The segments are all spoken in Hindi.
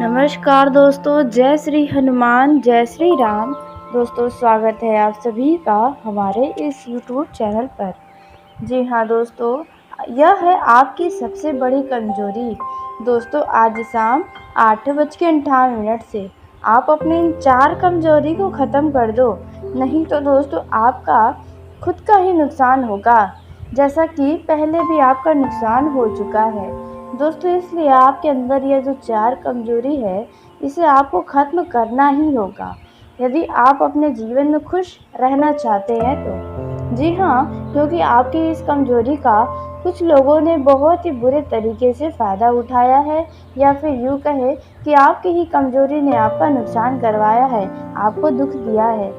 नमस्कार दोस्तों, जय श्री हनुमान, जय श्री राम। दोस्तों, स्वागत है आप सभी का हमारे इस यूट्यूब चैनल पर। जी हाँ दोस्तों, यह है आपकी सबसे बड़ी कमजोरी। दोस्तों, आज शाम 8:58 से आप अपनी इन 4 कमजोरी को ख़त्म कर दो, नहीं तो दोस्तों आपका खुद का ही नुकसान होगा, जैसा कि पहले भी आपका नुकसान हो चुका है। दोस्तों, इसलिए आपके अंदर यह जो 4 कमजोरी है, इसे आपको ख़त्म करना ही होगा, यदि आप अपने जीवन में खुश रहना चाहते हैं तो। जी हाँ, क्योंकि आपकी इस कमजोरी का कुछ लोगों ने बहुत ही बुरे तरीके से फ़ायदा उठाया है, या फिर यूँ कहें कि आपकी ही कमजोरी ने आपका नुकसान करवाया है, आपको दुःख दिया है।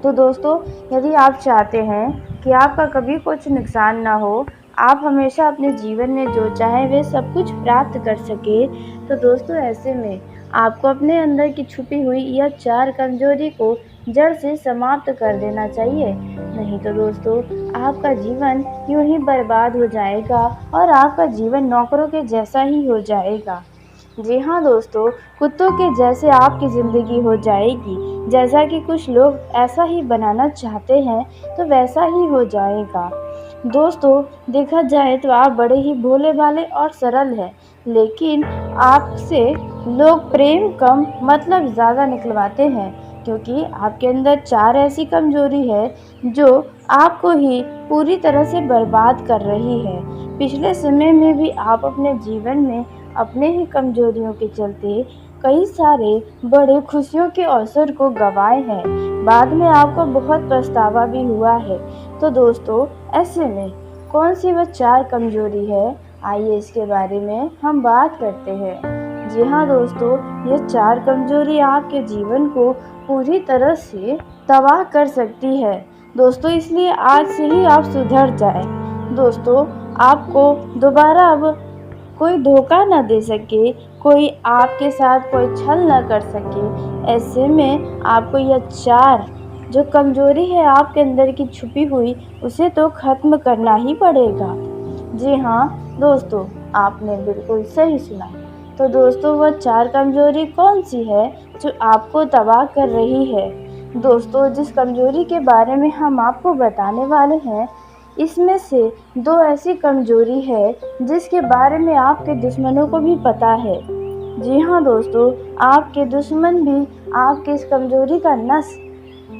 तो दोस्तों, यदि आप चाहते हैं कि आपका कभी कुछ नुकसान ना हो, आप हमेशा अपने जीवन में जो चाहें वे सब कुछ प्राप्त कर सकें, तो दोस्तों ऐसे में आपको अपने अंदर की छुपी हुई यह 4 कमजोरी को जड़ से समाप्त कर देना चाहिए। नहीं तो दोस्तों आपका जीवन यूं ही बर्बाद हो जाएगा और आपका जीवन नौकरों के जैसा ही हो जाएगा। जी हाँ दोस्तों, कुत्तों के जैसे आपकी ज़िंदगी हो जाएगी। जैसा कि कुछ लोग ऐसा ही बनाना चाहते हैं, तो वैसा ही हो जाएगा। दोस्तों, देखा जाए तो आप बड़े ही भोले-भाले और सरल हैं, लेकिन आपसे लोग प्रेम कम मतलब ज़्यादा निकलवाते हैं, क्योंकि आपके अंदर 4 ऐसी कमजोरी है जो आपको ही पूरी तरह से बर्बाद कर रही है। पिछले समय में भी आप अपने जीवन में अपने ही कमजोरियों के चलते कई सारे बड़े खुशियों के अवसर को गंवाए हैं। बाद में आपको बहुत पछतावा भी हुआ है। तो दोस्तों, ऐसे में कौन सी वह 4 कमजोरी है, आइए इसके बारे में हम बात करते हैं। जी हाँ दोस्तों, ये 4 कमजोरी आपके जीवन को पूरी तरह से तबाह कर सकती है। दोस्तों, इसलिए आज से ही आप सुधर जाएं। दोस्तों, आपको दोबारा अब कोई धोखा न दे सके, कोई आपके साथ कोई छल न कर सके। ऐसे में आपको यह 4 जो कमजोरी है आपके अंदर की छुपी हुई, उसे तो ख़त्म करना ही पड़ेगा। जी हाँ दोस्तों, आपने बिल्कुल सही सुना। तो दोस्तों, वह 4 कमजोरी कौन सी है जो आपको तबाह कर रही है? दोस्तों, जिस कमजोरी के बारे में हम आपको बताने वाले हैं, इसमें से 2 ऐसी कमजोरी है जिसके बारे में आपके दुश्मनों को भी पता है। जी हाँ दोस्तों, आपके दुश्मन भी आपकी इस कमजोरी का नस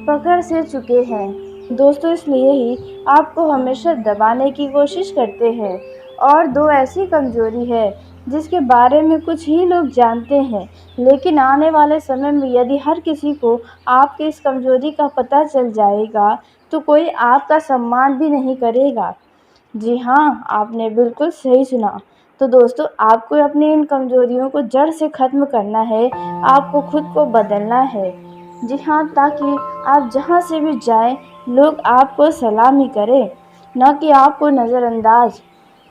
पकड़ से चुके हैं। दोस्तों, इसलिए ही आपको हमेशा दबाने की कोशिश करते हैं। और 2 ऐसी कमजोरी है जिसके बारे में कुछ ही लोग जानते हैं, लेकिन आने वाले समय में यदि हर किसी को आपकी इस कमजोरी का पता चल जाएगा, तो कोई आपका सम्मान भी नहीं करेगा। जी हाँ, आपने बिल्कुल सही सुना। तो दोस्तों, आपको अपनी इन कमजोरियों को जड़ से ख़त्म करना है, आपको खुद को बदलना है। जी हाँ, ताकि आप जहाँ से भी जाएं, लोग आपको सलामी करें, न कि आपको नज़रअंदाज।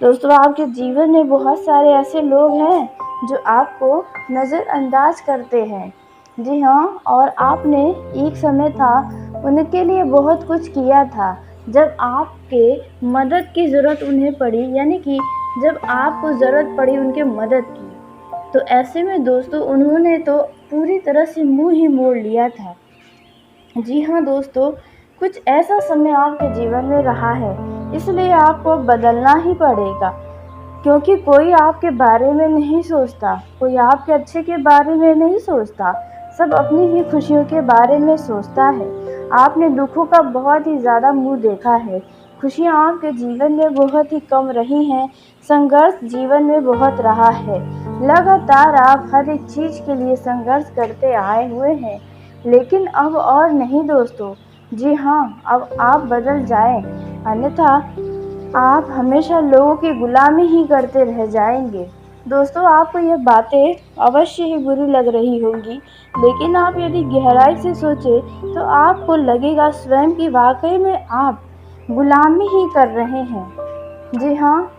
दोस्तों, आपके जीवन में बहुत सारे ऐसे लोग हैं जो आपको नज़रअंदाज करते हैं। जी हाँ, और आपने एक समय था उनके लिए बहुत कुछ किया था। जब आपके मदद की ज़रूरत उन्हें पड़ी, यानी कि जब आपको ज़रूरत पड़ी उनके मदद की, तो ऐसे में दोस्तों उन्होंने तो पूरी तरह से मुँह ही मोड़ लिया था। जी हाँ दोस्तों, कुछ ऐसा समय आपके जीवन में रहा है, इसलिए आपको बदलना ही पड़ेगा, क्योंकि कोई आपके बारे में नहीं सोचता, कोई आपके अच्छे के बारे में नहीं सोचता, सब अपनी ही खुशियों के बारे में सोचता है। आपने दुखों का बहुत ही ज़्यादा मुँह देखा है, खुशियाँ आपके जीवन में बहुत ही कम रही हैं, संघर्ष जीवन में बहुत रहा है। लगातार आप हर एक चीज़ के लिए संघर्ष करते आए हुए हैं, लेकिन अब और नहीं दोस्तों। जी हाँ, अब आप बदल जाएं, अन्यथा आप हमेशा लोगों की गुलामी ही करते रह जाएंगे। दोस्तों, आपको यह बातें अवश्य ही बुरी लग रही होंगी, लेकिन आप यदि गहराई से सोचें तो आपको लगेगा स्वयं कि वाकई में आप गुलामी ही कर रहे हैं। जी हाँ,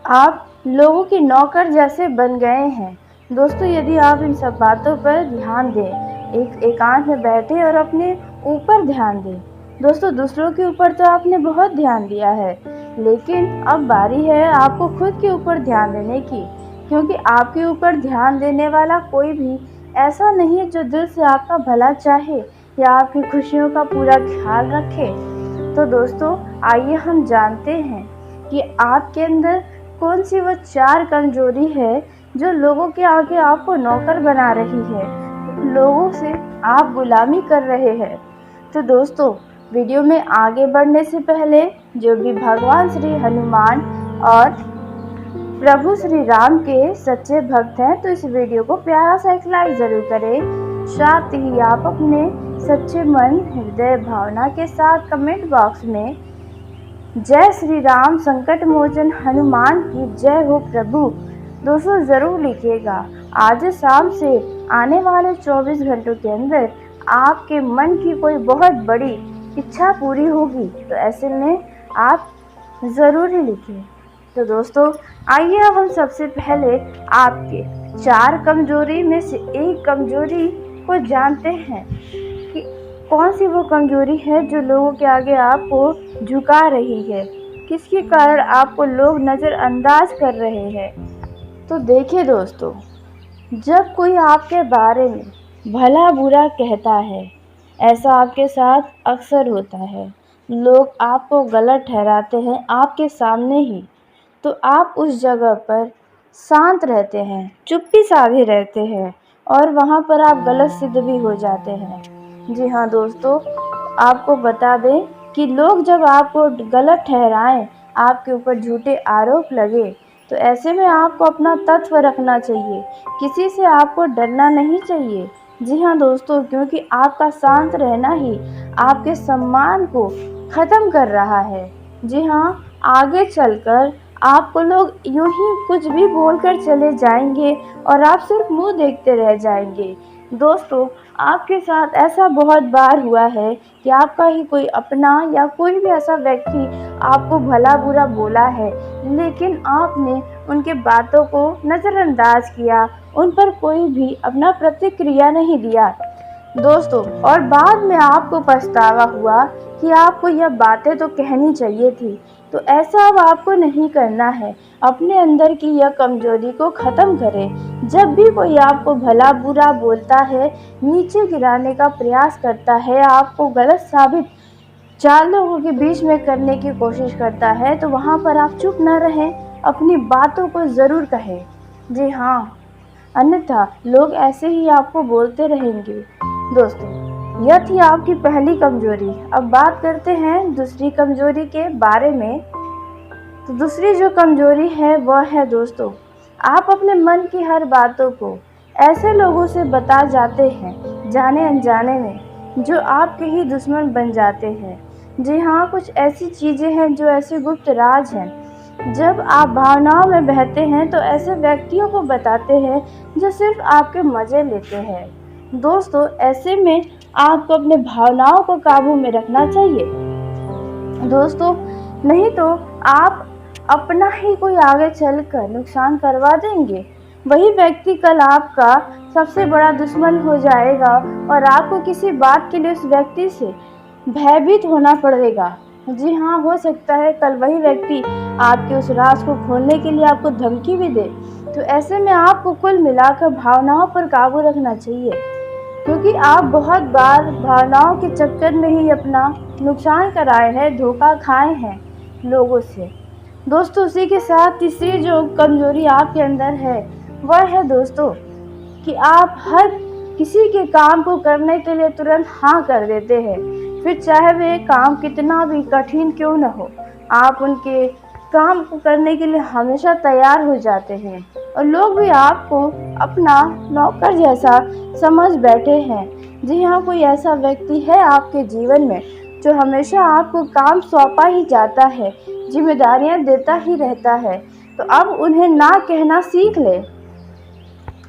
आप लोगों के नौकर जैसे बन गए हैं। दोस्तों, यदि आप इन सब बातों पर ध्यान दें, एकांत में बैठे और अपने ऊपर ध्यान दें। दोस्तों, दूसरों के ऊपर तो आपने बहुत ध्यान दिया है, लेकिन अब बारी है आपको खुद के ऊपर ध्यान देने की, क्योंकि आपके ऊपर ध्यान देने वाला कोई भी ऐसा नहीं है जो दिल से आपका भला चाहे या आपकी खुशियों का पूरा ख्याल रखे। तो दोस्तों, आइए हम जानते हैं कि आपके अंदर कौन सी वो 4 कमजोरी है जो लोगों के आगे आपको नौकर बना रही है, लोगों से आप गुलामी कर रहे हैं। तो दोस्तों, वीडियो में आगे बढ़ने से पहले जो भी भगवान श्री हनुमान और प्रभु श्री राम के सच्चे भक्त हैं तो इस वीडियो को प्यारा सा एक लाइक ज़रूर करें। साथ ही आप अपने सच्चे मन, हृदय, भावना के साथ कमेंट बॉक्स में जय श्री राम संकट मोचन हनुमान की जय हो प्रभु दोस्तों ज़रूर लिखिएगा। आज शाम से आने वाले 24 घंटों के अंदर आपके मन की कोई बहुत बड़ी इच्छा पूरी होगी, तो ऐसे में आप ज़रूर ही लिखें। तो दोस्तों, आइए अब हम सबसे पहले आपके 4 कमजोरी में से एक कमजोरी को जानते हैं कि कौन सी वो कमजोरी है जो लोगों के आगे आपको झुका रही है, किसके कारण आपको लोग नज़रअंदाज कर रहे हैं। तो देखिए दोस्तों, जब कोई आपके बारे में भला बुरा कहता है, ऐसा आपके साथ अक्सर होता है। लोग आपको गलत ठहराते हैं आपके सामने ही, तो आप उस जगह पर शांत रहते हैं, चुप्पी साधे रहते हैं और वहाँ पर आप गलत सिद्ध भी हो जाते हैं। जी हाँ दोस्तों, आपको बता दें कि लोग जब आपको गलत ठहराएं, आपके ऊपर झूठे आरोप लगे, तो ऐसे में आपको अपना तत्व रखना चाहिए, किसी से आपको डरना नहीं चाहिए। जी हाँ दोस्तों, क्योंकि आपका शांत रहना ही आपके सम्मान को ख़त्म कर रहा है। जी हाँ, आगे चलकर आपको लोग यूं ही कुछ भी बोलकर चले जाएंगे और आप सिर्फ मुंह देखते रह जाएंगे। दोस्तों, आपके साथ ऐसा बहुत बार हुआ है कि आपका ही कोई अपना या कोई भी ऐसा व्यक्ति आपको भला बुरा बोला है, लेकिन आपने उनके बातों को नज़रअंदाज किया, उन पर कोई भी अपना प्रतिक्रिया नहीं दिया दोस्तों, और बाद में आपको पछतावा हुआ कि आपको यह बातें तो कहनी चाहिए थी। तो ऐसा अब आपको नहीं करना है। अपने अंदर की यह कमजोरी को ख़त्म करें। जब भी कोई आपको भला बुरा बोलता है, नीचे गिराने का प्रयास करता है, आपको गलत साबित 4 लोगों के बीच में करने की कोशिश करता है, तो वहाँ पर आप चुप न रहें, अपनी बातों को ज़रूर कहें। जी हाँ, अन्यथा लोग ऐसे ही आपको बोलते रहेंगे। दोस्तों, यह थी आपकी पहली कमजोरी। अब बात करते हैं दूसरी कमजोरी के बारे में। तो दूसरी जो कमजोरी है वह है दोस्तों, आप अपने मन की हर बातों को ऐसे लोगों से बता जाते हैं जाने अनजाने में, जो आपके ही दुश्मन बन जाते हैं। जी हाँ, कुछ ऐसी चीज़ें हैं जो ऐसे गुप्त राज हैं। जब आप भावनाओं में बहते हैं तो ऐसे व्यक्तियों को बताते हैं जो सिर्फ आपके मज़े लेते हैं। दोस्तों, ऐसे में आपको अपने भावनाओं को काबू में रखना चाहिए दोस्तों, नहीं तो आप अपना ही कोई आगे चलकर नुकसान करवा देंगे। वही व्यक्ति कल आपका सबसे बड़ा दुश्मन हो जाएगा और आपको किसी बात के लिए उस व्यक्ति से भयभीत होना पड़ेगा। जी हाँ, हो सकता है कल वही व्यक्ति आपके उस राज को खोलने के लिए आपको धमकी भी दे। तो ऐसे में आपको कुल मिलाकर भावनाओं पर काबू रखना चाहिए, क्योंकि आप बहुत बार भावनाओं के चक्कर में ही अपना नुकसान कराए हैं, धोखा खाए हैं लोगों से। दोस्तों, उसी के साथ तीसरी जो कमजोरी आपके अंदर है वह है दोस्तों कि आप हर किसी के काम को करने के लिए तुरंत हाँ कर देते हैं, फिर चाहे वे काम कितना भी कठिन क्यों न हो, आप उनके काम को करने के लिए हमेशा तैयार हो जाते हैं और लोग भी आपको अपना नौकर जैसा समझ बैठे हैं। जी हाँ, कोई ऐसा व्यक्ति है आपके जीवन में जो हमेशा आपको काम सौंपा ही जाता है, जिम्मेदारियां देता ही रहता है, तो अब उन्हें ना कहना सीख ले,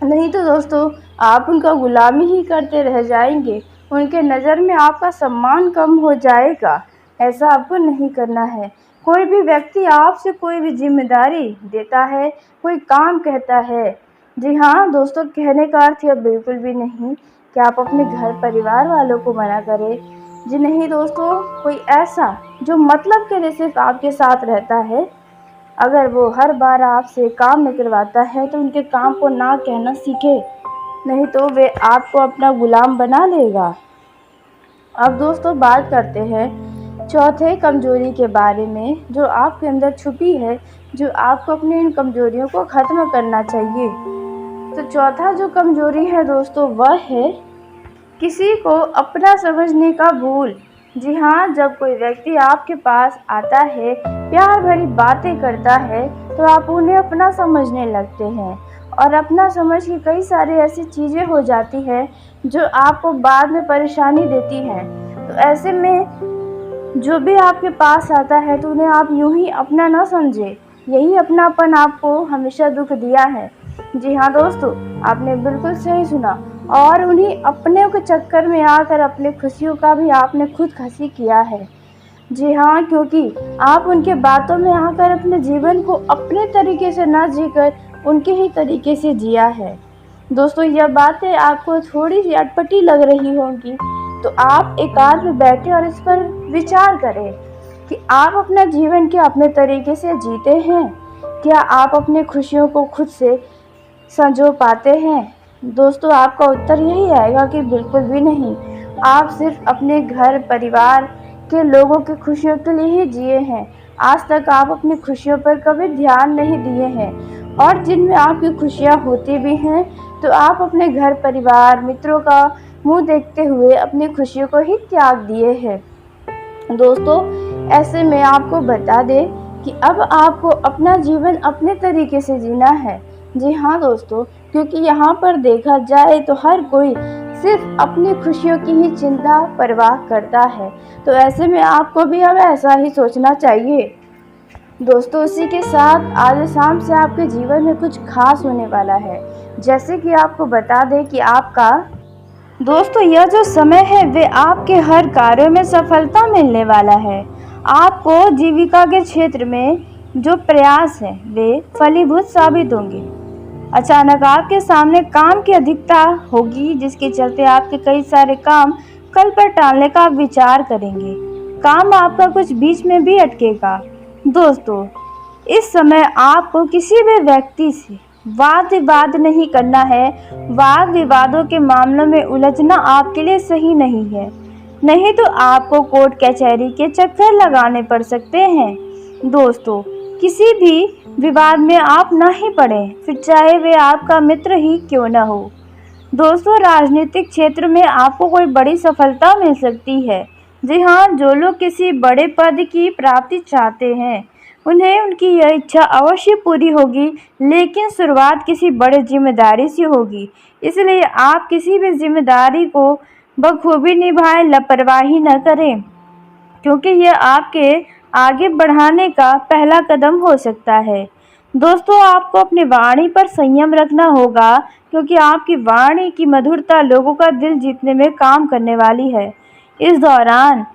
नहीं तो दोस्तों आप उनका गुलामी ही करते रह जाएंगे। उनके नज़र में आपका सम्मान कम हो जाएगा। ऐसा आपको नहीं करना है। कोई भी व्यक्ति आपसे कोई भी जिम्मेदारी देता है, कोई काम कहता है, जी हाँ दोस्तों, कहने का अर्थ यह बिल्कुल भी नहीं कि आप अपने घर परिवार वालों को मना करें। जी नहीं दोस्तों, कोई ऐसा जो मतलब के लिए सिर्फ आपके साथ रहता है, अगर वो हर बार आपसे काम निकलवाता है तो उनके काम को ना कहना सीखे, नहीं तो वे आपको अपना गुलाम बना लेगा। अब दोस्तों बात करते हैं चौथे कमजोरी के बारे में जो आपके अंदर छुपी है, जो आपको अपनी इन कमजोरियों को ख़त्म करना चाहिए। तो चौथा जो कमजोरी है दोस्तों वह है किसी को अपना समझने का भूल। जी हाँ, जब कोई व्यक्ति आपके पास आता है, प्यार भरी बातें करता है, तो आप उन्हें अपना समझने लगते हैं और अपना समझ के कई सारी ऐसी चीज़ें हो जाती हैं जो आपको बाद में परेशानी देती हैं। तो ऐसे में जो भी आपके पास आता है तो उन्हें आप यूं ही अपना ना समझे, यही अपनापन आपको हमेशा दुख दिया है। जी हाँ दोस्तों, आपने बिल्कुल सही सुना। और उन्हीं अपने के चक्कर में आकर अपनी खुशियों का भी आपने खुद खसी किया है। जी हाँ, क्योंकि आप उनके बातों में आकर अपने जीवन को अपने तरीके से ना जीकर उनके ही तरीके से जिया है। दोस्तों यह बातें आपको थोड़ी सी अटपटी लग रही होंगी, तो आप एकांत में बैठे और इस पर विचार करें कि आप अपना जीवन क्या अपने तरीके से जीते हैं? क्या आप अपनी खुशियों को खुद से संजो पाते हैं? दोस्तों आपका उत्तर यही आएगा कि बिल्कुल भी नहीं। आप सिर्फ अपने घर परिवार के लोगों की खुशियों के लिए ही जिए हैं। आज तक आप अपनी खुशियों पर कभी ध्यान नहीं दिए हैं, और जिनमें आपकी खुशियाँ होती भी हैं तो आप अपने घर परिवार मित्रों का मुंह देखते हुए अपनी खुशियों को ही त्याग दिए हैं। दोस्तों ऐसे में आपको बता दें कि अब आपको अपना जीवन अपने तरीके से जीना है। जी हाँ दोस्तों, क्योंकि यहाँ पर देखा जाए तो हर कोई सिर्फ अपनी खुशियों की ही चिंता परवाह करता है। तो ऐसे में आपको भी अब ऐसा ही सोचना चाहिए। दोस्तों इसी के साथ आज शाम से आपके जीवन में कुछ खास होने वाला है। जैसे कि आपको बता दें कि आपका दोस्तों यह जो समय है वे आपके हर कार्यों में सफलता मिलने वाला है। आपको जीविका के क्षेत्र में जो प्रयास है वे फलीभूत साबित होंगे। अचानक आपके सामने काम की अधिकता होगी, जिसके चलते आपके कई सारे काम कल पर टालने का विचार करेंगे। काम आपका कुछ बीच में भी अटकेगा। दोस्तों इस समय आपको किसी भी व्यक्ति से वाद विवाद नहीं करना है। वाद विवादों के मामलों में उलझना आपके लिए सही नहीं है, नहीं तो आपको कोर्ट कचहरी के चक्कर लगाने पड़ सकते हैं। दोस्तों किसी भी विवाद में आप ना ही पड़े, फिर चाहे वे आपका मित्र ही क्यों न हो। दोस्तों राजनीतिक क्षेत्र में आपको कोई बड़ी सफलता मिल सकती है। जी हाँ, जो लोग किसी बड़े पद की प्राप्ति चाहते हैं उन्हें उनकी यह इच्छा अवश्य पूरी होगी, लेकिन शुरुआत किसी बड़े जिम्मेदारी से होगी। इसलिए आप किसी भी जिम्मेदारी को बखूबी निभाएं, लापरवाही न करें, क्योंकि यह आपके आगे बढ़ाने का पहला कदम हो सकता है। दोस्तों आपको अपनी वाणी पर संयम रखना होगा, क्योंकि आपकी वाणी की मधुरता लोगों का दिल जीतने में काम करने वाली है। इस दौरान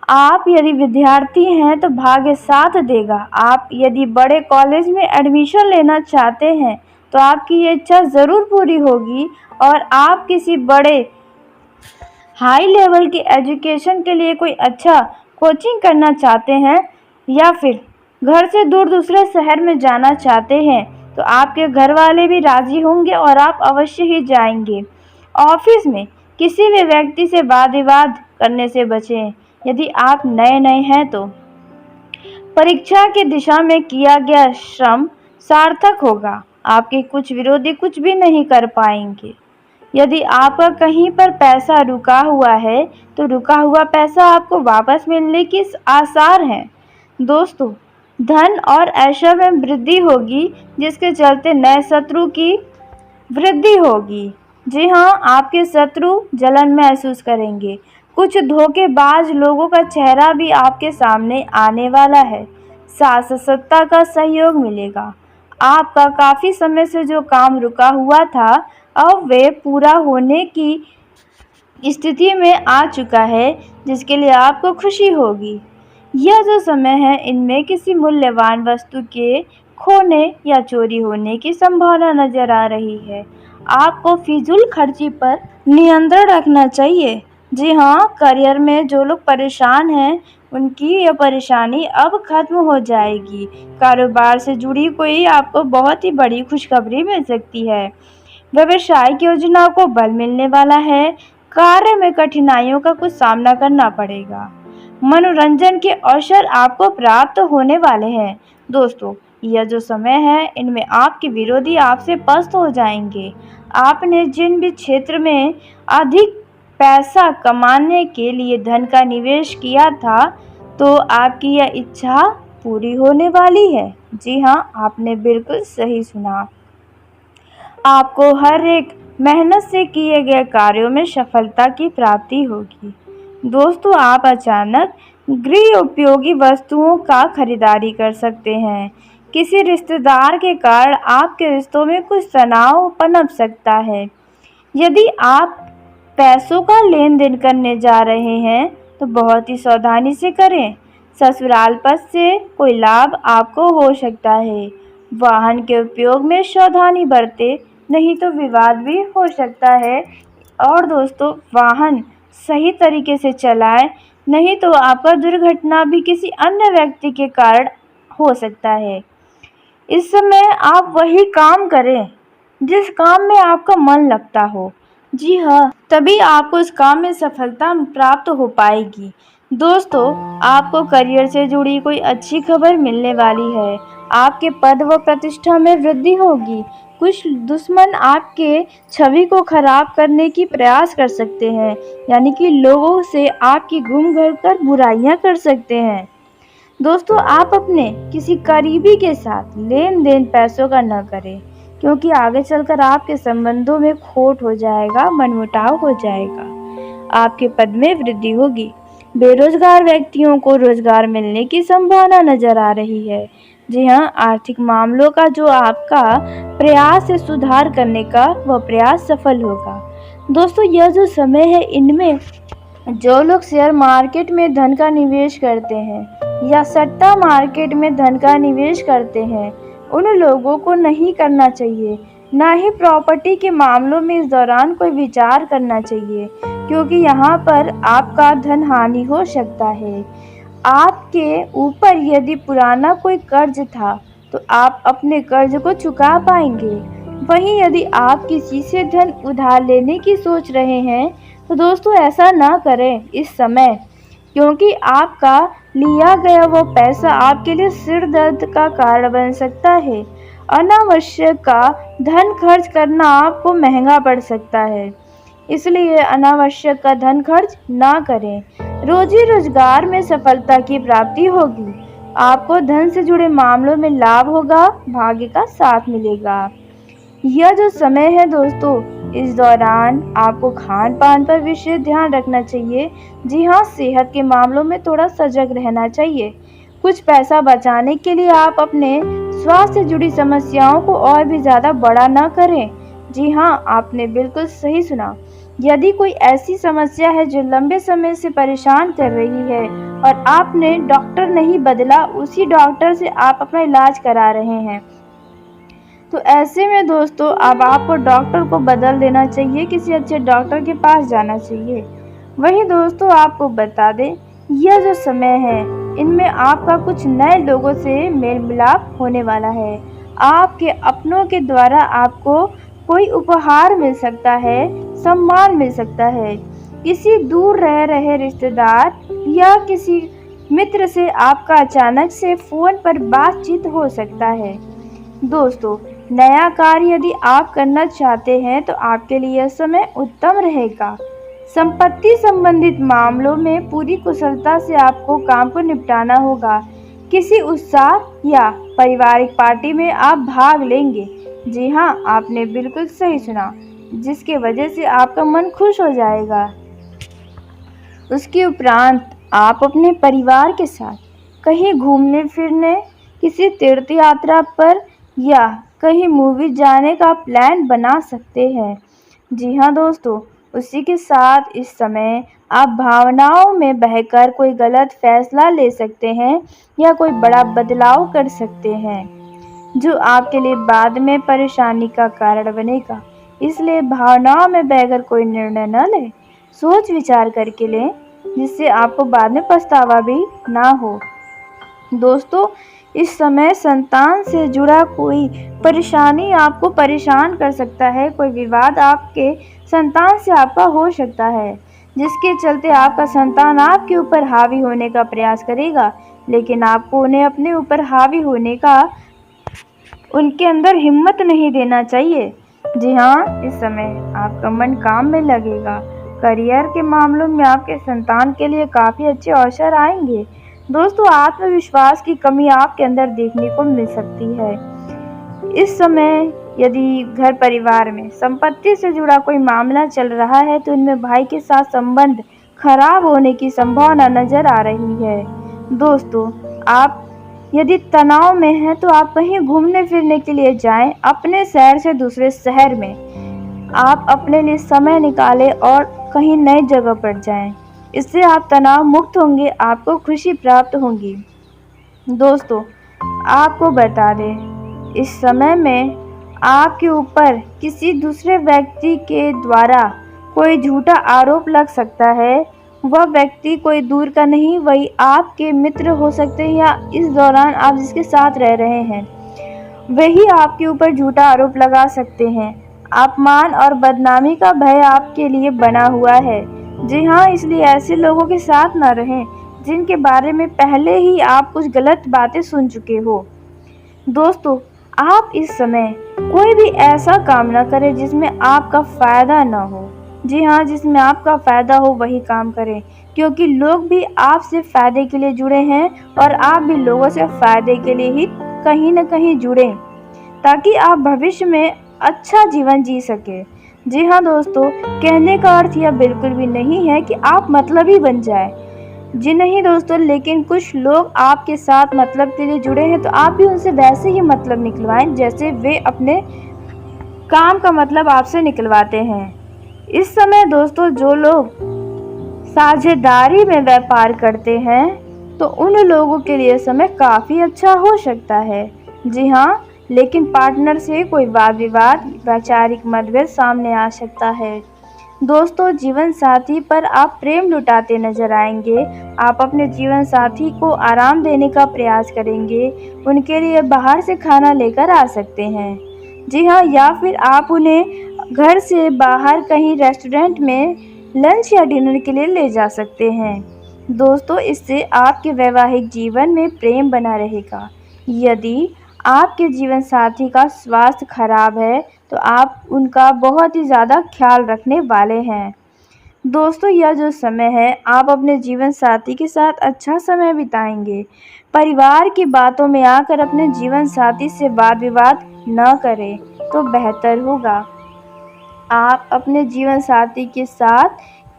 आप यदि विद्यार्थी हैं तो भाग्य साथ देगा। आप यदि बड़े कॉलेज में एडमिशन लेना चाहते हैं तो आपकी ये इच्छा ज़रूर पूरी होगी, और आप किसी बड़े हाई लेवल की एजुकेशन के लिए कोई अच्छा कोचिंग करना चाहते हैं या फिर घर से दूर दूसरे शहर में जाना चाहते हैं तो आपके घर वाले भी राज़ी होंगे और आप अवश्य ही जाएंगे। ऑफिस में किसी भी व्यक्ति से वाद विवाद करने से बचें। यदि आप नए नए हैं तो परीक्षा की दिशा में किया गया श्रम सार्थक होगा। आपके कुछ विरोधी कुछ भी नहीं कर पाएंगे। यदि आपका कहीं पर पैसा रुका हुआ है तो रुका हुआ पैसा आपको वापस मिलने की आसार हैं। दोस्तों धन और ऐश्वर्य में वृद्धि होगी, जिसके चलते नए शत्रु की वृद्धि होगी। जी हाँ, आपके शत्रु जलन महसूस करेंगे। कुछ धोखेबाज लोगों का चेहरा भी आपके सामने आने वाला है। शासकसत्ता का सहयोग मिलेगा। आपका काफ़ी समय से जो काम रुका हुआ था अब वे पूरा होने की स्थिति में आ चुका है, जिसके लिए आपको खुशी होगी। यह जो समय है इनमें किसी मूल्यवान वस्तु के खोने या चोरी होने की संभावना नजर आ रही है। आपको फिजूल खर्ची पर नियंत्रण रखना चाहिए। जी हाँ, करियर में जो लोग परेशान हैं उनकी यह परेशानी अब खत्म हो जाएगी। कारोबार से जुड़ी कोई आपको बहुत ही बड़ी खुशखबरी मिल सकती है। व्यवसायिक योजनाओं को बल मिलने वाला है। कार्य में कठिनाइयों का कुछ सामना करना पड़ेगा। मनोरंजन के अवसर आपको प्राप्त होने वाले हैं। दोस्तों, यह जो समय है इनमें आपके विरोधी आपसे पस्त हो जाएंगे। आपने जिन भी क्षेत्र में अधिक पैसा कमाने के लिए धन का निवेश किया था, तो आपकी यह इच्छा पूरी होने वाली है। जी हाँ, आपने बिल्कुल सही सुना। आपको हर एक मेहनत से किए गए कार्यों में सफलता की प्राप्ति होगी। दोस्तों, आप अचानक गृह उपयोगी वस्तुओं का खरीदारी कर सकते हैं। किसी रिश्तेदार के कारण आपके रिश्तों में कुछ तनाव पनप सकता है। यदि आप पैसों का लेन देन करने जा रहे हैं तो बहुत ही सावधानी से करें। ससुराल पक्ष से कोई लाभ आपको हो सकता है। वाहन के उपयोग में सावधानी बरतें, नहीं तो विवाद भी हो सकता है। और दोस्तों, वाहन सही तरीके से चलाएं, नहीं तो आपका दुर्घटना भी किसी अन्य व्यक्ति के कारण हो सकता है। इस समय आप वही काम करें जिस काम में आपका मन लगता हो। जी हाँ, तभी आपको उस काम में सफलता प्राप्त हो पाएगी। दोस्तों, आपको करियर से जुड़ी कोई अच्छी खबर मिलने वाली है। आपके पद व प्रतिष्ठा में वृद्धि होगी। कुछ दुश्मन आपके छवि को खराब करने की प्रयास कर सकते हैं, यानी कि लोगों से आपकी घूम घूम कर बुराइयां कर सकते हैं। दोस्तों, आप अपने किसी करीबी के साथ लेन देन पैसों का न करें, क्योंकि आगे चलकर आपके संबंधों में खोट हो जाएगा, मनमुटाव हो जाएगा। आपके पद में वृद्धि होगी। बेरोजगार व्यक्तियों को रोजगार मिलने की संभावना नजर आ रही है। जी हाँ, आर्थिक मामलों का जो आपका प्रयास है सुधार करने का, वह प्रयास सफल होगा। दोस्तों, यह जो समय है इनमें जो लोग शेयर मार्केट में धन का निवेश करते हैं या सट्टा मार्केट में धन का निवेश करते हैं, उन लोगों को नहीं करना चाहिए। ना ही प्रॉपर्टी के मामलों में इस दौरान कोई विचार करना चाहिए, क्योंकि यहाँ पर आपका धन हानि हो सकता है। आपके ऊपर यदि पुराना कोई कर्ज था तो आप अपने कर्ज को चुका पाएंगे। वहीं यदि आप किसी से धन उधार लेने की सोच रहे हैं तो दोस्तों ऐसा ना करें इस समय, क्योंकि आपका लिया गया वो पैसा आपके लिए सिर दर्द का कारण बन सकता है। अनावश्यक का धन खर्च करना आपको महंगा पड़ सकता है, इसलिए अनावश्यक का धन खर्च ना करें। रोजी रोजगार में सफलता की प्राप्ति होगी। आपको धन से जुड़े मामलों में लाभ होगा, भाग्य का साथ मिलेगा। यह जो समय है दोस्तों, इस दौरान आपको खान पान पर विशेष ध्यान रखना चाहिए। जी हाँ, सेहत के मामलों में थोड़ा सजग रहना चाहिए। कुछ पैसा बचाने के लिए आप अपने स्वास्थ्य से जुड़ी समस्याओं को और भी ज़्यादा बड़ा ना करें। जी हाँ, आपने बिल्कुल सही सुना। यदि कोई ऐसी समस्या है जो लंबे समय से परेशान कर रही है और आपने डॉक्टर नहीं बदला, उसी डॉक्टर से आप अपना इलाज करा रहे हैं, तो ऐसे में दोस्तों अब आपको डॉक्टर को बदल देना चाहिए, किसी अच्छे डॉक्टर के पास जाना चाहिए। वहीं दोस्तों, आपको बता दें, यह जो समय है इनमें आपका कुछ नए लोगों से मेल मिलाप होने वाला है। आपके अपनों के द्वारा आपको कोई उपहार मिल सकता है, सम्मान मिल सकता है। किसी दूर रह रहे रिश्तेदार या किसी मित्र से आपका अचानक से फोन पर बातचीत हो सकता है। दोस्तों, नया कार्य यदि आप करना चाहते हैं तो आपके लिए यह समय उत्तम रहेगा। संपत्ति संबंधित मामलों में पूरी कुशलता से आपको काम को निपटाना होगा। किसी उत्साह या पारिवारिक पार्टी में आप भाग लेंगे। जी हाँ, आपने बिल्कुल सही सुना, जिसके वजह से आपका मन खुश हो जाएगा। उसके उपरांत आप अपने परिवार के साथ कहीं घूमने फिरने, किसी तीर्थ यात्रा पर या कहीं मूवी जाने का प्लान बना सकते हैं। जी हाँ दोस्तों, उसी के साथ इस समय आप भावनाओं में बहकर कोई गलत फैसला ले सकते हैं या कोई बड़ा बदलाव कर सकते हैं, जो आपके लिए बाद में परेशानी का कारण बनेगा। इसलिए भावनाओं में बहकर कोई निर्णय न लें, सोच विचार करके लें। जिससे आपको बाद में पछतावा भी ना हो। दोस्तों, इस समय संतान से जुड़ा कोई परेशानी आपको परेशान कर सकता है। कोई विवाद आपके संतान से आपका हो सकता है, जिसके चलते आपका संतान आपके ऊपर हावी होने का प्रयास करेगा, लेकिन आपको उन्हें अपने ऊपर हावी होने का उनके अंदर हिम्मत नहीं देना चाहिए। जी हाँ, इस समय आपका मन काम में लगेगा। करियर के मामलों में आपके संतान के लिए काफ़ी अच्छे अवसर आएंगे। दोस्तों, आत्मविश्वास की कमी आपके अंदर देखने को मिल सकती है। इस समय यदि घर परिवार में संपत्ति से जुड़ा कोई मामला चल रहा है, तो इनमें भाई के साथ संबंध खराब होने की संभावना नजर आ रही है। दोस्तों, आप यदि तनाव में हैं तो आप कहीं घूमने फिरने के लिए जाएं, अपने शहर से दूसरे शहर में आप अपने लिए समय निकालें और कहीं नई जगह पर जाएं। इससे आप तनाव मुक्त होंगे, आपको खुशी प्राप्त होगी। दोस्तों, आपको बता दें, इस समय में आपके ऊपर किसी दूसरे व्यक्ति के द्वारा कोई झूठा आरोप लग सकता है। वह व्यक्ति कोई दूर का नहीं, वही आपके मित्र हो सकते हैं, या इस दौरान आप जिसके साथ रह रहे हैं वही आपके ऊपर झूठा आरोप लगा सकते हैं। अपमान और बदनामी का भय आपके लिए बना हुआ है। जी हाँ, इसलिए ऐसे लोगों के साथ न रहें जिनके बारे में पहले ही आप कुछ गलत बातें सुन चुके हो। दोस्तों, आप इस समय कोई भी ऐसा काम न करें जिसमें आपका फ़ायदा न हो। जी हाँ, जिसमें आपका फ़ायदा हो वही काम करें, क्योंकि लोग भी आपसे फ़ायदे के लिए जुड़े हैं और आप भी लोगों से फ़ायदे के लिए ही कहीं न कहीं जुड़ें, ताकि आप भविष्य में अच्छा जीवन जी सकें। जी हाँ दोस्तों, कहने का अर्थ यह बिल्कुल भी नहीं है कि आप मतलबी बन जाए। जी नहीं दोस्तों, लेकिन कुछ लोग आपके साथ मतलब के लिए जुड़े हैं, तो आप भी उनसे वैसे ही मतलब निकलवाएं जैसे वे अपने काम का मतलब आपसे निकलवाते हैं। इस समय दोस्तों, जो लोग साझेदारी में व्यापार करते हैं, तो उन लोगों के लिए समय काफ़ी अच्छा हो सकता है। जी हाँ, लेकिन पार्टनर से कोई वाद विवाद, वैचारिक मतभेद सामने आ सकता है। दोस्तों, जीवन साथी पर आप प्रेम लुटाते नजर आएंगे। आप अपने जीवन साथी को आराम देने का प्रयास करेंगे। उनके लिए बाहर से खाना लेकर आ सकते हैं। जी हाँ, या फिर आप उन्हें घर से बाहर कहीं रेस्टोरेंट में लंच या डिनर के लिए ले जा सकते हैं। दोस्तों, इससे आपके वैवाहिक जीवन में प्रेम बना रहेगा। यदि आपके जीवन साथी का स्वास्थ्य खराब है, तो आप उनका बहुत ही ज़्यादा ख्याल रखने वाले हैं। दोस्तों, यह जो समय है, आप अपने जीवन साथी के साथ अच्छा समय बिताएंगे। परिवार की बातों में आकर अपने जीवन साथी से वाद विवाद न करें तो बेहतर होगा। आप अपने जीवन साथी के साथ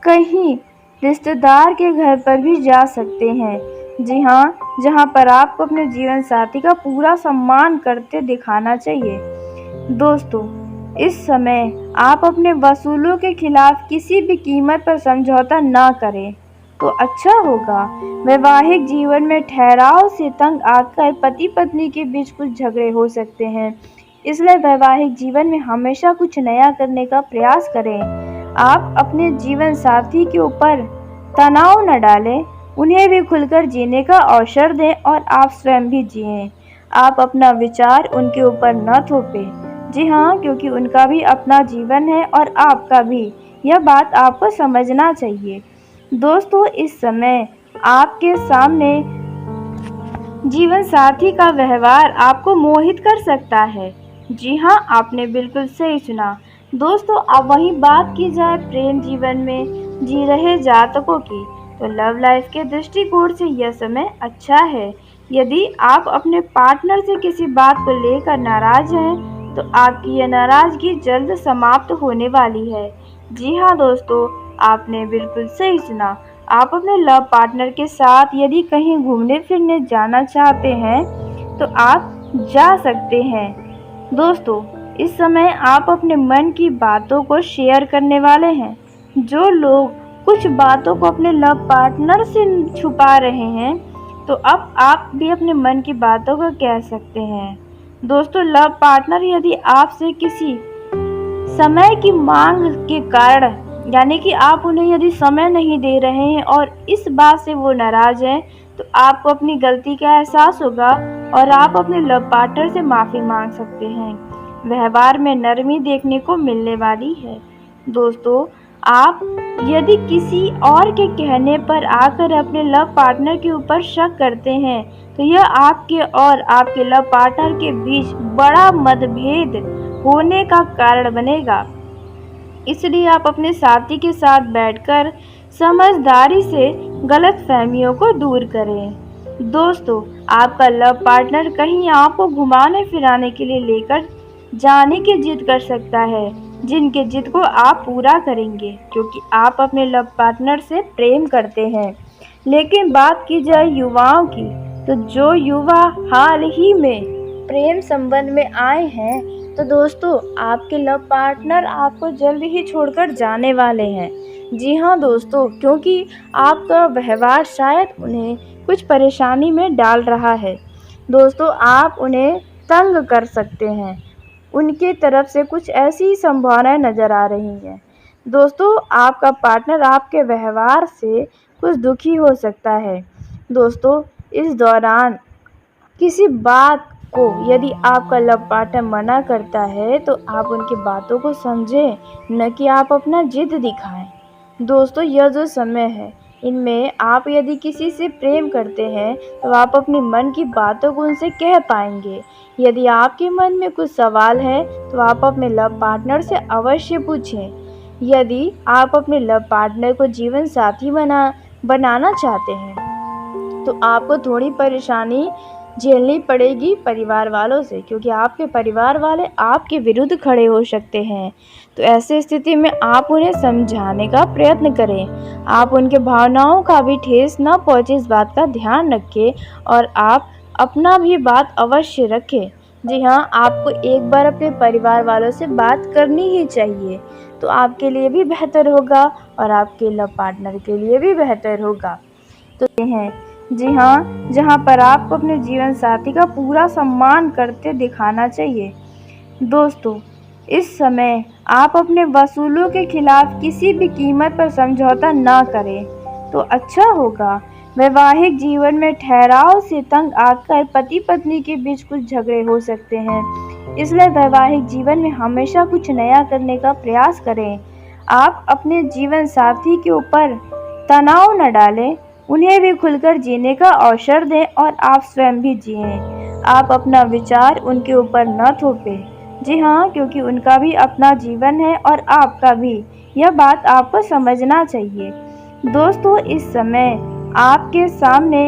कहीं रिश्तेदार के घर पर भी जा सकते हैं। जी हाँ, जहाँ पर आपको अपने जीवन साथी का पूरा सम्मान करते दिखाना चाहिए। दोस्तों, इस समय आप अपने वसूलों के खिलाफ किसी भी कीमत पर समझौता ना करें तो अच्छा होगा। वैवाहिक जीवन में ठहराव से तंग आकर पति पत्नी के बीच कुछ झगड़े हो सकते हैं, इसलिए वैवाहिक जीवन में हमेशा कुछ नया करने का प्रयास करें। आप अपने जीवन साथी के ऊपर तनाव न डालें, उन्हें भी खुलकर जीने का अवसर दें और आप स्वयं भी जिएं। आप अपना विचार उनके ऊपर न थोपें। जी हाँ, क्योंकि उनका भी अपना जीवन है और आपका भी। यह बात आपको समझना चाहिए। दोस्तों, इस समय आपके सामने जीवन साथी का व्यवहार आपको मोहित कर सकता है। जी हाँ, आपने बिल्कुल सही सुना। दोस्तों, अब वही बात की जाए प्रेम जीवन में जी रहे जातकों की, तो लव लाइफ के दृष्टिकोण से यह समय अच्छा है। यदि आप अपने पार्टनर से किसी बात को लेकर नाराज हैं, तो आपकी यह नाराजगी जल्द समाप्त होने वाली है। जी हाँ दोस्तों, आपने बिल्कुल सही सुना। आप अपने लव पार्टनर के साथ यदि कहीं घूमने फिरने जाना चाहते हैं, तो आप जा सकते हैं। दोस्तों, इस समय आप अपने मन की बातों को शेयर करने वाले हैं। जो लोग कुछ बातों को अपने लव पार्टनर से छुपा रहे हैं, तो अब आप भी अपने मन की बातों को कह सकते हैं। दोस्तों, लव पार्टनर यदि आपसे किसी समय की मांग के कारण यानी कि आप उन्हें यदि समय नहीं दे रहे हैं और इस बात से वो नाराज़ हैं, तो आपको अपनी गलती का एहसास होगा और आप अपने लव पार्टनर से माफ़ी मांग सकते हैं। व्यवहार में नरमी देखने को मिलने वाली है। दोस्तों, आप यदि किसी और के कहने पर आकर अपने लव पार्टनर के ऊपर शक करते हैं, तो यह आपके और आपके लव पार्टनर के बीच बड़ा मतभेद होने का कारण बनेगा। इसलिए आप अपने साथी के साथ बैठकर समझदारी से गलतफहमियों को दूर करें। दोस्तों, आपका लव पार्टनर कहीं आपको घुमाने फिराने के लिए लेकर जाने की जिद कर सकता है, जिनके जिद को आप पूरा करेंगे, क्योंकि आप अपने लव पार्टनर से प्रेम करते हैं। लेकिन बात की जाए युवाओं की, तो जो युवा हाल ही में प्रेम संबंध में आए हैं, तो दोस्तों, आपके लव पार्टनर आपको जल्द ही छोड़कर जाने वाले हैं। जी हाँ दोस्तों, क्योंकि आपका व्यवहार शायद उन्हें कुछ परेशानी में डाल रहा है। दोस्तों, आप उन्हें तंग कर सकते हैं। उनकी तरफ से कुछ ऐसी संभावनाएं नज़र आ रही हैं। दोस्तों, आपका पार्टनर आपके व्यवहार से कुछ दुखी हो सकता है। दोस्तों, इस दौरान किसी बात को यदि आपका लव पार्टनर मना करता है, तो आप उनकी बातों को समझें, न कि आप अपना जिद दिखाएं। दोस्तों, यह जो समय है, इनमें आप यदि किसी से प्रेम करते हैं, तो आप अपने मन की बातों को उनसे कह पाएंगे। यदि आपके मन में कुछ सवाल है, तो आप अपने लव पार्टनर से अवश्य पूछें। यदि आप अपने लव पार्टनर को जीवन साथी बनाना चाहते हैं, तो आपको थोड़ी परेशानी झेलनी पड़ेगी परिवार वालों से, क्योंकि आपके परिवार वाले आपके विरुद्ध खड़े हो सकते हैं। तो ऐसी स्थिति में आप उन्हें समझाने का प्रयत्न करें। आप उनके भावनाओं का भी ठेस न पहुंचे, इस बात का ध्यान रखें और आप अपना भी बात अवश्य रखें। जी हाँ, आपको एक बार अपने परिवार वालों से बात करनी ही चाहिए, तो आपके लिए भी बेहतर होगा और आपके लव पार्टनर के लिए भी बेहतर होगा। तो ये हैं, जी हाँ, जहाँ पर आपको अपने जीवन साथी का पूरा सम्मान करते दिखाना चाहिए। दोस्तों, इस समय आप अपने वसूलों के खिलाफ किसी भी कीमत पर समझौता ना करें, तो अच्छा होगा। वैवाहिक जीवन में ठहराव से तंग आकर पति पत्नी के बीच कुछ झगड़े हो सकते हैं, इसलिए वैवाहिक जीवन में हमेशा कुछ नया करने का प्रयास करें। आप अपने जीवन साथी के ऊपर तनाव न डालें, उन्हें भी खुलकर जीने का अवसर दें और आप स्वयं भी जिएं। आप अपना विचार उनके ऊपर न थोपें। जी हाँ, क्योंकि उनका भी अपना जीवन है और आपका भी, यह बात आपको समझना चाहिए। दोस्तों, इस समय आपके सामने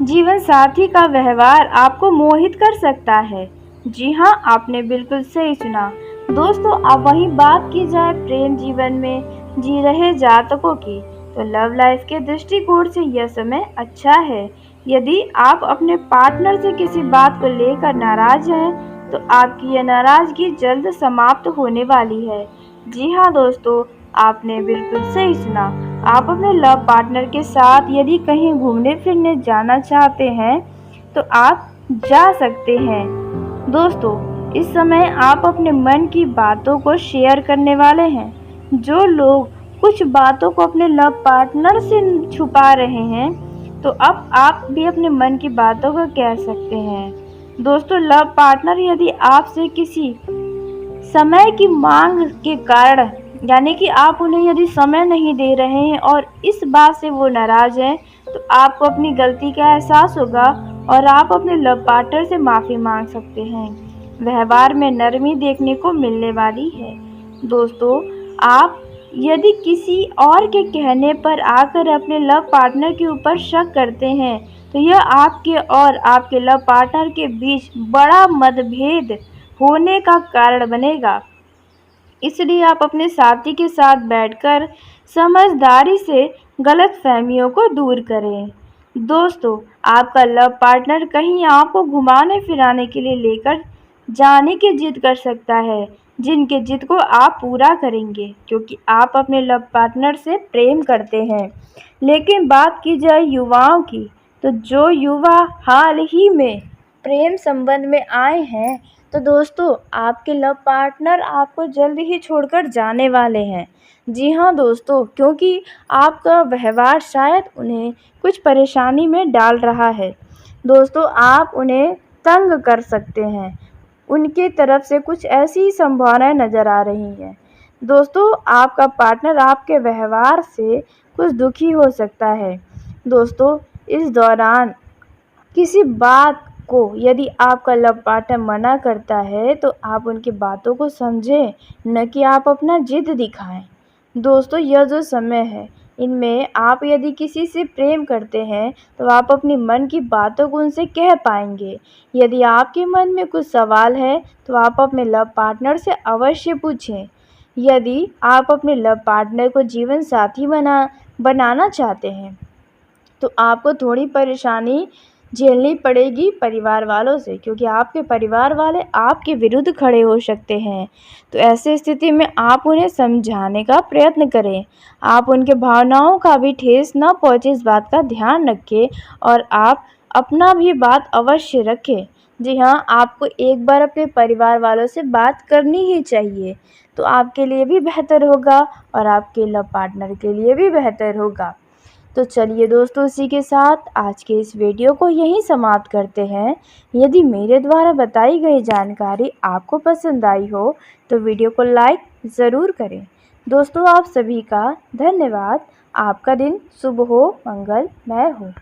जीवन साथी का व्यवहार आपको मोहित कर सकता है। जी हाँ, आपने बिल्कुल सही सुना। दोस्तों, अब वहीं बात की जाए प्रेम जीवन में जी रहे जातकों की, तो लव लाइफ के दृष्टिकोण से यह समय अच्छा है। यदि आप अपने पार्टनर से किसी बात को लेकर नाराज हैं, तो आपकी यह नाराजगी जल्द समाप्त होने वाली है। जी हाँ दोस्तों, आपने बिल्कुल सही सुना। आप अपने लव पार्टनर के साथ यदि कहीं घूमने फिरने जाना चाहते हैं, तो आप जा सकते हैं। दोस्तों, इस समय आप अपने मन की बातों को शेयर करने वाले हैं। जो लोग कुछ बातों को अपने लव पार्टनर से छुपा रहे हैं, तो अब आप भी अपने मन की बातों को कह सकते हैं। दोस्तों, लव पार्टनर यदि आपसे किसी समय की मांग के कारण, यानी कि आप उन्हें यदि समय नहीं दे रहे हैं और इस बात से वो नाराज़ हैं, तो आपको अपनी गलती का एहसास होगा और आप अपने लव पार्टनर से माफ़ी मांग सकते हैं। व्यवहार में नरमी देखने को मिलने वाली है। दोस्तों, आप यदि किसी और के कहने पर आकर अपने लव पार्टनर के ऊपर शक करते हैं, तो यह आपके और आपके लव पार्टनर के बीच बड़ा मतभेद होने का कारण बनेगा। इसलिए आप अपने साथी के साथ बैठकर समझदारी से गलतफहमियों को दूर करें। दोस्तों, आपका लव पार्टनर कहीं आपको घुमाने फिराने के लिए लेकर जाने की जिद कर सकता है, जिनके जिद को आप पूरा करेंगे, क्योंकि आप अपने लव पार्टनर से प्रेम करते हैं। लेकिन बात की जाए युवाओं की, तो जो युवा हाल ही में प्रेम संबंध में आए हैं, तो तो दोस्तों, आपके लव पार्टनर आपको जल्द ही छोड़कर जाने वाले हैं। जी हाँ दोस्तों, क्योंकि आपका व्यवहार शायद उन्हें कुछ परेशानी में डाल रहा है। दोस्तों, आप उन्हें तंग कर सकते हैं। उनकी तरफ से कुछ ऐसी संभावनाएँ नज़र आ रही हैं। दोस्तों, आपका पार्टनर आपके व्यवहार से कुछ दुखी हो सकता है। दोस्तों, इस दौरान किसी बात को यदि आपका लव पार्टनर मना करता है तो आप उनकी बातों को समझें, न कि आप अपना ज़िद दिखाएं। दोस्तों, यह जो समय है, इनमें आप यदि किसी से प्रेम करते हैं तो आप अपनी मन की बातों को उनसे कह पाएंगे। यदि आपके मन में कुछ सवाल है तो आप अपने लव पार्टनर से अवश्य पूछें। यदि आप अपने लव पार्टनर को जीवन साथी बनाना चाहते हैं तो आपको थोड़ी परेशानी झेलनी पड़ेगी परिवार वालों से, क्योंकि आपके परिवार वाले आपके विरुद्ध खड़े हो सकते हैं। तो ऐसी स्थिति में आप उन्हें समझाने का प्रयत्न करें। आप उनके भावनाओं का भी ठेस न पहुँचे, इस बात का ध्यान रखें और आप अपना भी बात अवश्य रखें। जी हाँ, आपको एक बार अपने परिवार वालों से बात करनी ही चाहिए, तो आपके लिए भी बेहतर होगा और आपके लव पार्टनर के लिए भी बेहतर होगा। तो चलिए दोस्तों, इसी के साथ आज के इस वीडियो को यहीं समाप्त करते हैं। यदि मेरे द्वारा बताई गई जानकारी आपको पसंद आई हो तो वीडियो को लाइक ज़रूर करें। दोस्तों, आप सभी का धन्यवाद। आपका दिन शुभ हो, मंगलमय हो।